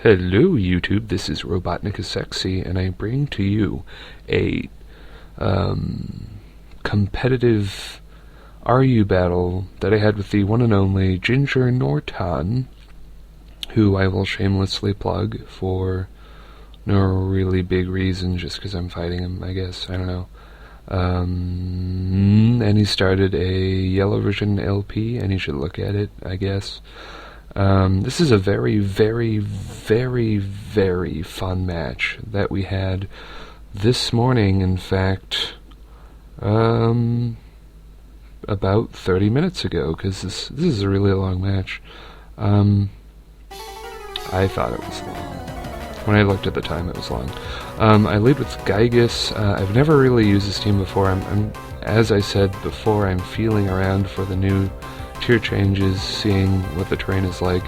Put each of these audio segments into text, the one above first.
Hello YouTube, this is RobotnikIsSexy, and I bring to you a competitive RU battle that I had with the one and only gingernorton, who I will shamelessly plug for no really big reason, just because I'm fighting him, I guess, I don't know. And he started a yellow version LP, and you should look at it, I guess. This is a very, very, very, very fun match that we had this morning, in fact, about 30 minutes ago, because this is a really long match. I thought it was long. When I looked at the time, it was long. I lead with Gigas. I've never really used this team before. As I said before, I'm feeling around for the new tier changes, seeing what the terrain is like.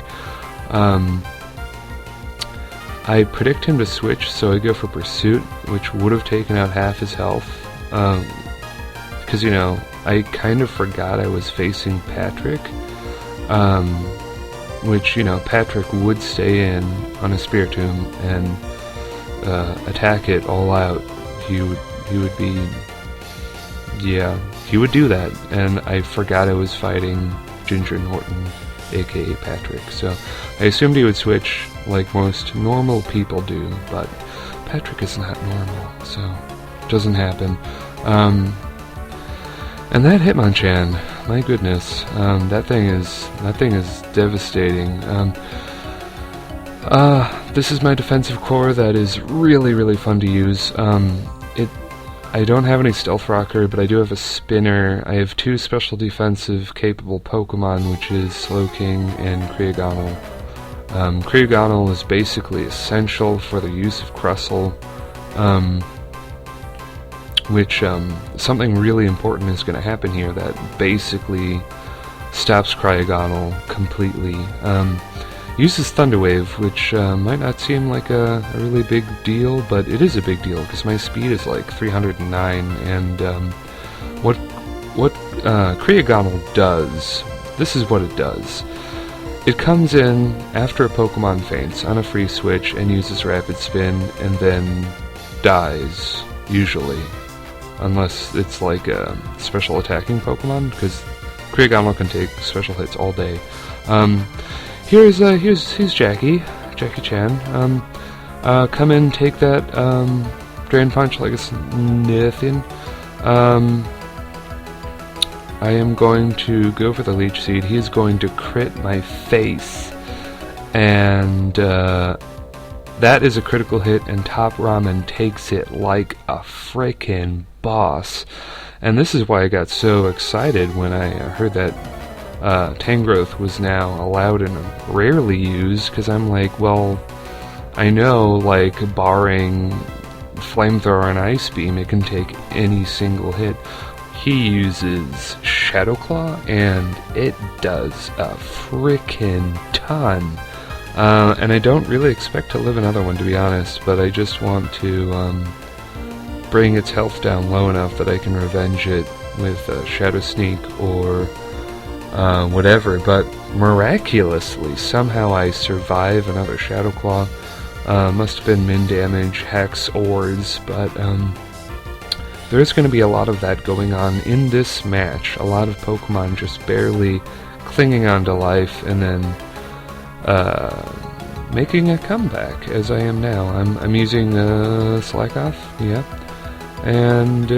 I predict him to switch, so I go for Pursuit, which would have taken out half his health. Because, you know, I kind of forgot I was facing Patrick. Which, you know, Patrick would stay in on a Spiritomb and attack it all out. He would be... yeah, he would do that, and I forgot I was fighting gingernorton, aka Patrick, so I assumed he would switch like most normal people do, but Patrick is not normal, so it doesn't happen. And that Hitmontop, my goodness, that thing is devastating. This is my defensive core that is really, really fun to use. I don't have any Stealth Rocker, but I do have a Spinner. I have two special defensive capable Pokemon, which is Slowking and Cryogonal. Cryogonal is basically essential for the use of Crustle, which something really important is going to happen here that basically stops Cryogonal completely. Uses Thunder Wave, which might not seem like a really big deal, but it is a big deal because my speed is like 309, and what Cryogonal does, this is what it does. It comes in after a Pokemon faints on a free switch and uses Rapid Spin, and then dies, usually. Unless it's like a special attacking Pokemon, because Cryogonal can take special hits all day. Here's Jackie Chan. Come in, take that Drain Punch like it's nothing. I am going to go for the Leech Seed. He is going to crit my face, and that is a critical hit, and Top Ramen takes it like a frickin' boss. And this is why I got so excited when I heard that Tangrowth was now allowed and rarely used, because I'm like, well, I know, like, barring Flamethrower and Ice Beam, it can take any single hit. He uses Shadow Claw, and it does a frickin' ton. And I don't really expect to live another one, to be honest, but I just want to bring its health down low enough that I can revenge it with Shadow Sneak or whatever. But miraculously, somehow I survive another Shadow Claw. Must have been min damage, Hex, Ors, but there's going to be a lot of that going on in this match. A lot of Pokemon just barely clinging on to life, and then making a comeback, as I am now. I'm using Slack Off, yeah, and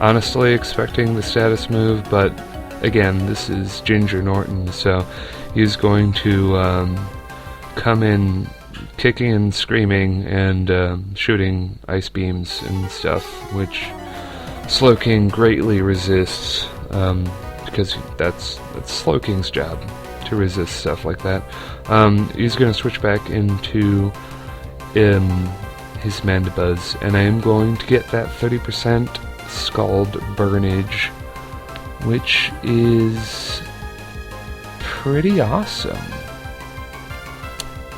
honestly expecting the status move, but again, this is gingernorton, so he's going to come in kicking and screaming and shooting ice beams and stuff, which Slowking greatly resists, because that's Slowking's job, to resist stuff like that. He's going to switch back into his Mandibuzz, and I am going to get that 30% Scald Burnage, which is pretty awesome.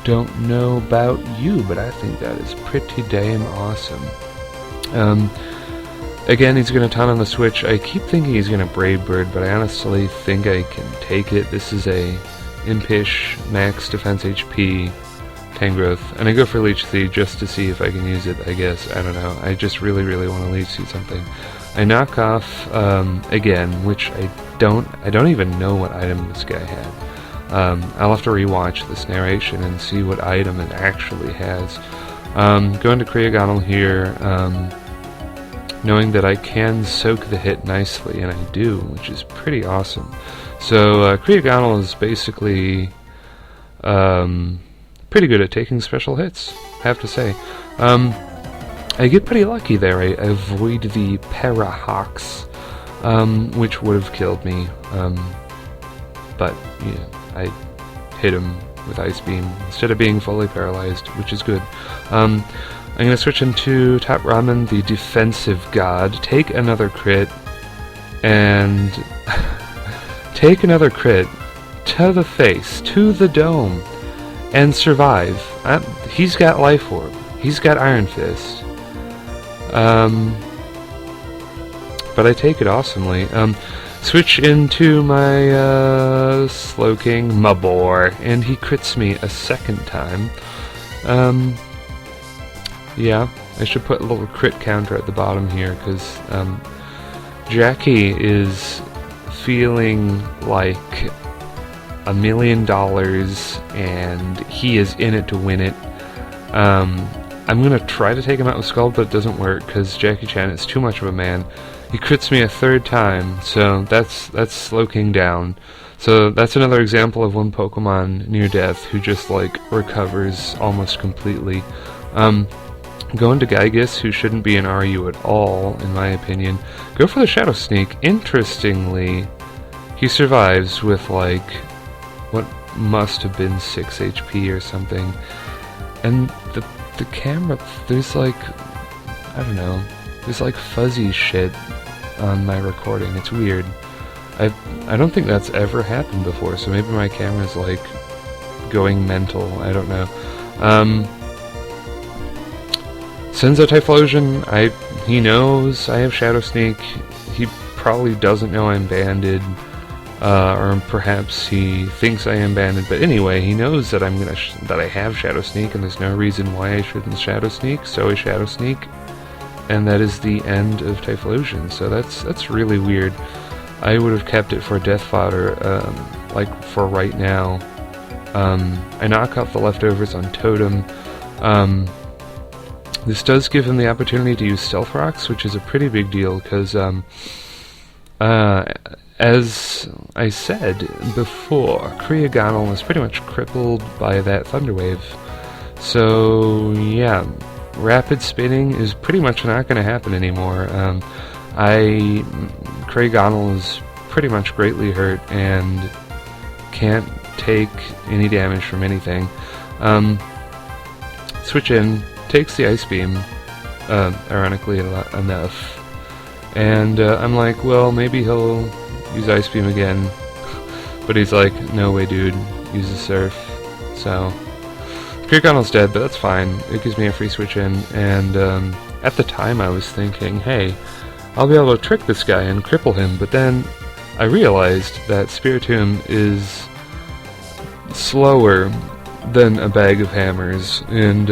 Don't know about you, but I think that is pretty damn awesome. Again, he's going to ton on the switch. I keep thinking he's going to Brave Bird, but I honestly think I can take it. This is a Impish, max defense HP, Tangrowth, and I go for Leech Seed just to see if I can use it, I guess. I don't know. I just really want to Leech Seed something. I knock off again, which I don't even know what item this guy had. I'll have to rewatch this narration and see what item it actually has. Going to Cryogonal here, knowing that I can soak the hit nicely, and I do, which is pretty awesome. So Cryogonal is basically pretty good at taking special hits, I have to say. I get pretty lucky there. I avoid the Parahawks, which would have killed me, but yeah, I hit him with Ice Beam instead of being fully paralyzed, which is good. I'm going to switch into Top Ramen, the defensive god, take another crit, and take another crit to the face, to the dome, and survive. He's got Life Orb, he's got Iron Fist, but I take it awesomely. Switch into my Slowking, Mabor, and he crits me a second time. Yeah, I should put a little crit counter at the bottom here, because Jackie is feeling like $1 million, and he is in it to win it. I'm gonna try to take him out with Scald, but it doesn't work, because Jackie Chan is too much of a man. He crits me a third time, so that's Slowking down. So that's another example of one Pokemon near death who just like recovers almost completely. Going to Gygus, who shouldn't be an RU at all, in my opinion. Go for the Shadow Sneak. Interestingly, he survives with like what must have been 6 HP or something. And the camera, there's like, I don't know, there's like fuzzy shit on my recording. It's weird. I don't think that's ever happened before, so maybe my camera's like going mental. I don't know. Senzo Typhlosion, he knows I have Shadow Sneak. He probably doesn't know I'm banded, or perhaps he thinks I am banded. But anyway, he knows that that I have Shadow Sneak, and there's no reason why I shouldn't Shadow Sneak. So I Shadow Sneak, and that is the end of Typhlosion. So that's really weird. I would have kept it for Death Fodder, like for right now. I knock off the leftovers on Totem. This does give him the opportunity to use Stealth Rocks, which is a pretty big deal, because, as I said before, Cryogonal is pretty much crippled by that Thunder Wave. So, yeah, Rapid Spinning is pretty much not going to happen anymore. Cryogonal is pretty much greatly hurt and can't take any damage from anything. Switch in, takes the Ice Beam, ironically enough, and I'm like, well, maybe he'll use Ice Beam again, but he's like, no way dude, use the Surf. So Cryogonal's dead, but that's fine. It gives me a free switch in, and at the time I was thinking, hey, I'll be able to trick this guy and cripple him, but then I realized that Spiritomb is slower than a bag of hammers, and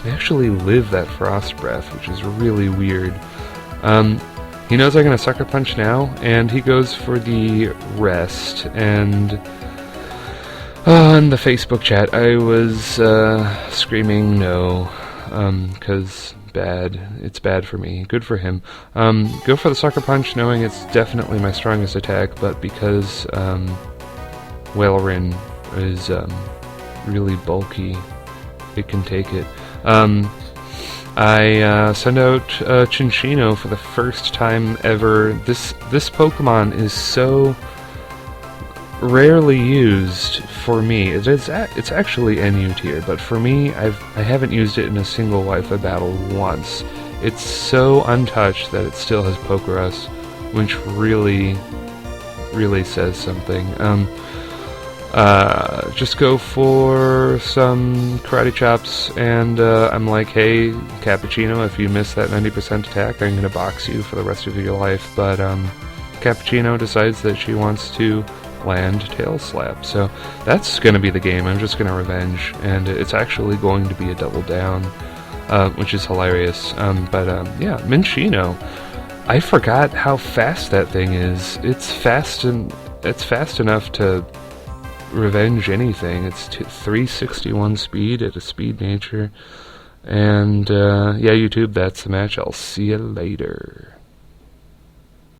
I actually live that Frost Breath, which is really weird. He knows I'm gonna Sucker Punch now, and he goes for the rest, and on the Facebook chat I was screaming no, because it's bad for me. Good for him. Go for the Sucker Punch, knowing it's definitely my strongest attack, but because Wailerin is really bulky, it can take it. I send out Chinchino for the first time ever. This Pokemon is so rarely used for me. It's actually NU tier, but for me, I haven't used it in a single Wi-Fi battle once. It's so untouched that it still has Pokerus, which really says something. Just go for some Karate Chops, and I'm like, hey, Cappuccino, if you miss that 90% attack, I'm gonna box you for the rest of your life. But Cappuccino decides that she wants to land tail slap. So that's going to be the game. I'm just going to revenge, and it's actually going to be a double down, which is hilarious. Yeah, Minchino. I forgot how fast that thing is. It's fast enough to revenge anything. It's 361 speed at a speed nature. And yeah, YouTube, that's the match. I'll see you later.